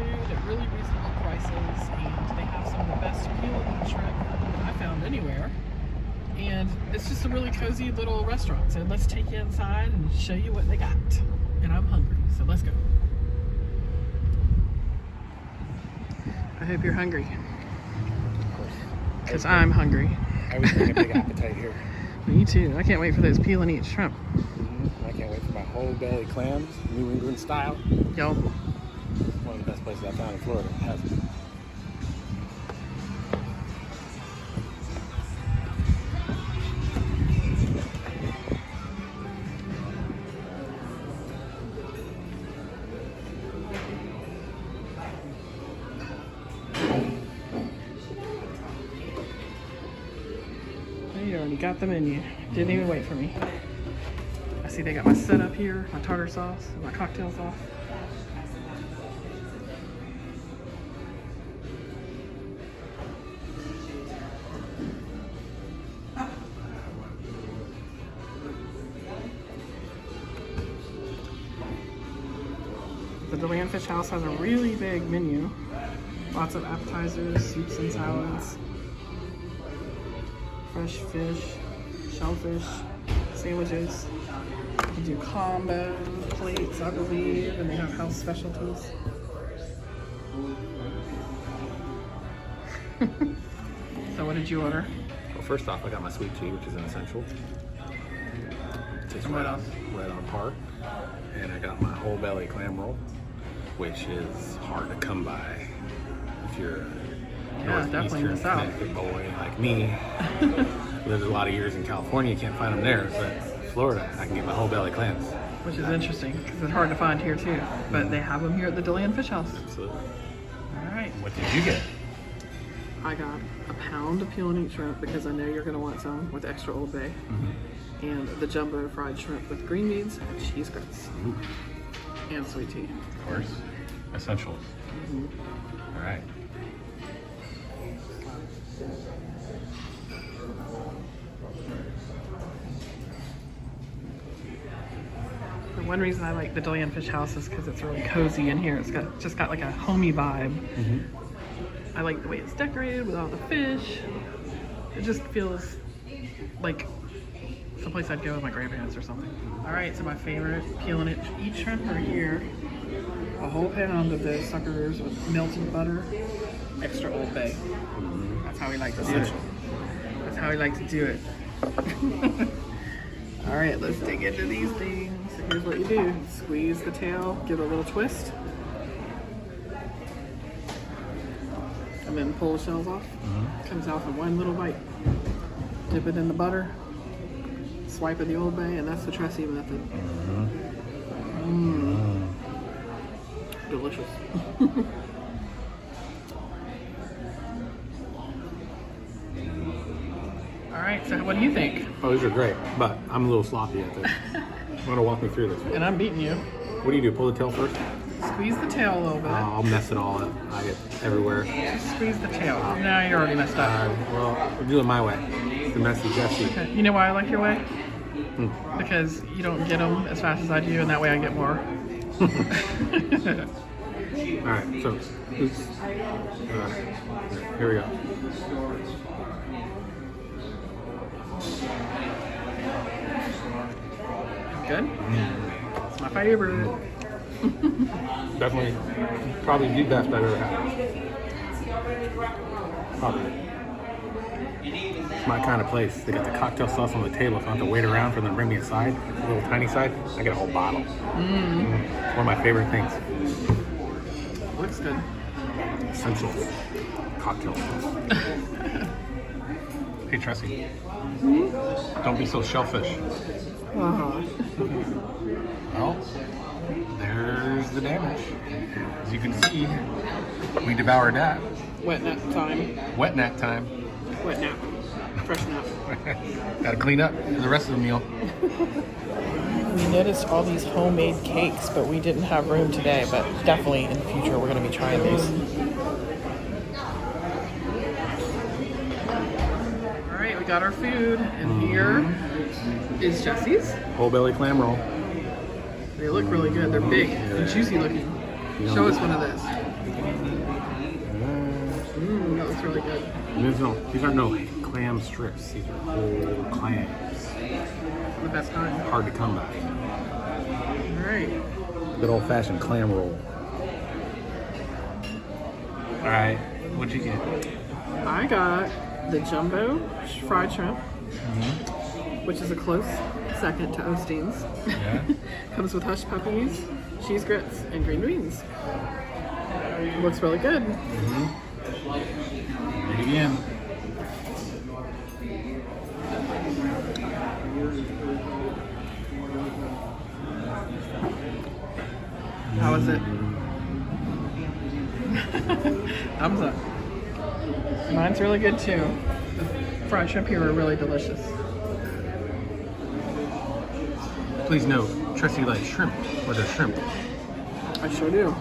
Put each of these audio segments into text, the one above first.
food at really reasonable prices, and they have some of the best peel-and-eat shrimp I found anywhere. And it's just a really cozy little restaurant. So let's take you inside and show you what they got. And I'm hungry, so let's go. I hope you're hungry. Of course. Because I'm hungry. I always bring a big appetite here. Me too. I can't wait for those peel-and-eat shrimp. I can't wait for my whole belly clams, New England style. Yo. One of the best places I found in Florida. It has it. You already got the menu. Didn't even wait for me. I see they got my setup here, my tartar sauce, and my cocktail sauce. The Deland Fish House has a really big menu. Lots of appetizers, soups and salads. Fresh fish, shellfish, sandwiches. You can do combo plates, I believe, and they have house specialties. So what did you order? Well, first off, I got my sweet tea, which is an essential. Tastes And what right else? right on par. And I got my whole belly clam roll, which is hard to come by if you're a Yeah, definitely in the northeastern South. Connecticut boy like me. Lived a lot of years in California, you can't find them there, but Florida, I can get my whole belly clams. Which is interesting, because it's hard to find here too. But they have them here at the Deland Fish House. Absolutely. All right. What did you get? I got a pound of peel-and-eat shrimp, because I know you're going to want some with extra Old Bay. And the jumbo fried shrimp with green beans and cheese grits. And sweet tea. Of course. Essentials. All right. The one reason I like the Deland Fish House is because it's really cozy in here. It's got like a homey vibe. I like the way it's decorated with all the fish. It just feels like someplace I'd go with my grandparents or something. All right, so my favorite peel-and-eat shrimp are here. A whole pound of those suckers with melted butter, extra Old Bay. That's how we like to do it. That's how we like to do it. All right, let's dig into these things. So here's what you do. Squeeze the tail, give it a little twist. And then pull the shells off. Comes out in one little bite. Dip it in the butter. Swipe in the Old Bay, and that's the Tressie method. Delicious. All right, so what do you think? Oh, these are great, but I'm a little sloppy at this. You want to walk me through this? And I'm beating you. What do you do? Pull the tail first? Squeeze the tail a little bit. I'll mess it all up. I get everywhere. Just squeeze the tail. No, you're already messed up. Well, we'll do it my way. The messy Jesse. Okay. You know why I like your way? Because you don't get them as fast as I do, and that way I get more. All right, so here we go. Good? It's my favorite. Definitely, probably the best I've ever had. Probably. It's my kind of place. They got the cocktail sauce on the table, so I don't have to wait around for them to bring me a side, a little tiny side. I get a whole bottle. It's one of my favorite things. Looks good. Essentials. Cocktail sauce. Hey, Tressie. Don't be so shellfish. Well, there's the damage. As you can see, we devoured that. Wet nap time. Wet nap time. Wet nap. Fresh nap. Gotta clean up for the rest of the meal. We noticed all these homemade cakes, but we didn't have room today. But definitely in the future, we're going to be trying these. All right, we got our food, and here is Jesse's. Whole belly clam roll. They look really good. They're big and juicy looking. Show us one of those. That looks really good. These aren't no clam strips. These are whole clams. The best kind. Hard to come by. All right. Good old-fashioned clam roll. All right, what'd you get? I got the jumbo fried shrimp, which is a close second to Osteen's. Yeah. Comes with hush puppies, cheese grits, and green beans. Looks really good. Read it again. How is it? Thumbs up. Mine's really good too. The fried shrimp here are really delicious. Please note, Tressie likes shrimp with her shrimp. I sure do.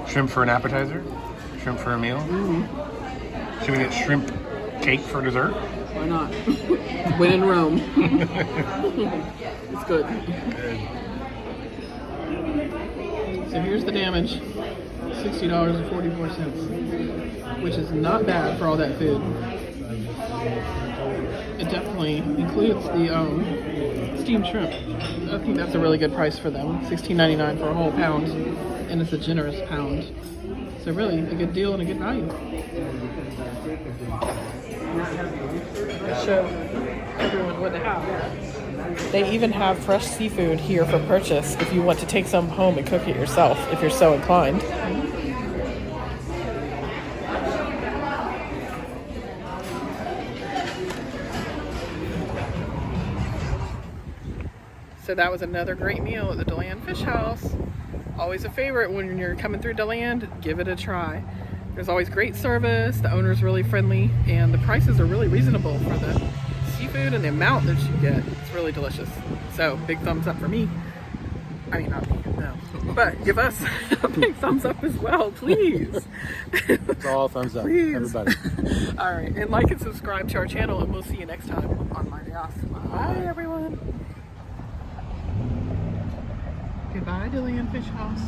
Shrimp for an appetizer? Shrimp for a meal? Should we get shrimp cake for dessert? Why not? When in Rome. It's good. So here's the damage. $60.44, which is not bad for all that food. It definitely includes the steamed shrimp. I think that's a really good price for them. $16.99 for a whole pound, and it's a generous pound. So really, a good deal and a good value. Show everyone what to have. They even have fresh seafood here for purchase if you want to take some home and cook it yourself, if you're so inclined. So that was another great meal at the Deland Fish House. Always a favorite when you're coming through Deland, give it a try. There's always great service, the owner's really friendly, and the prices are really reasonable for the seafood and the amount that you get. It's really delicious. So big thumbs up for me. I mean, not me, no. But give us a big thumbs up as well, please. It's all thumbs up, Please. everybody. All right, and like and subscribe to our channel, and we'll see you next time on My House. Bye, everyone. Goodbye, Deland Fish House.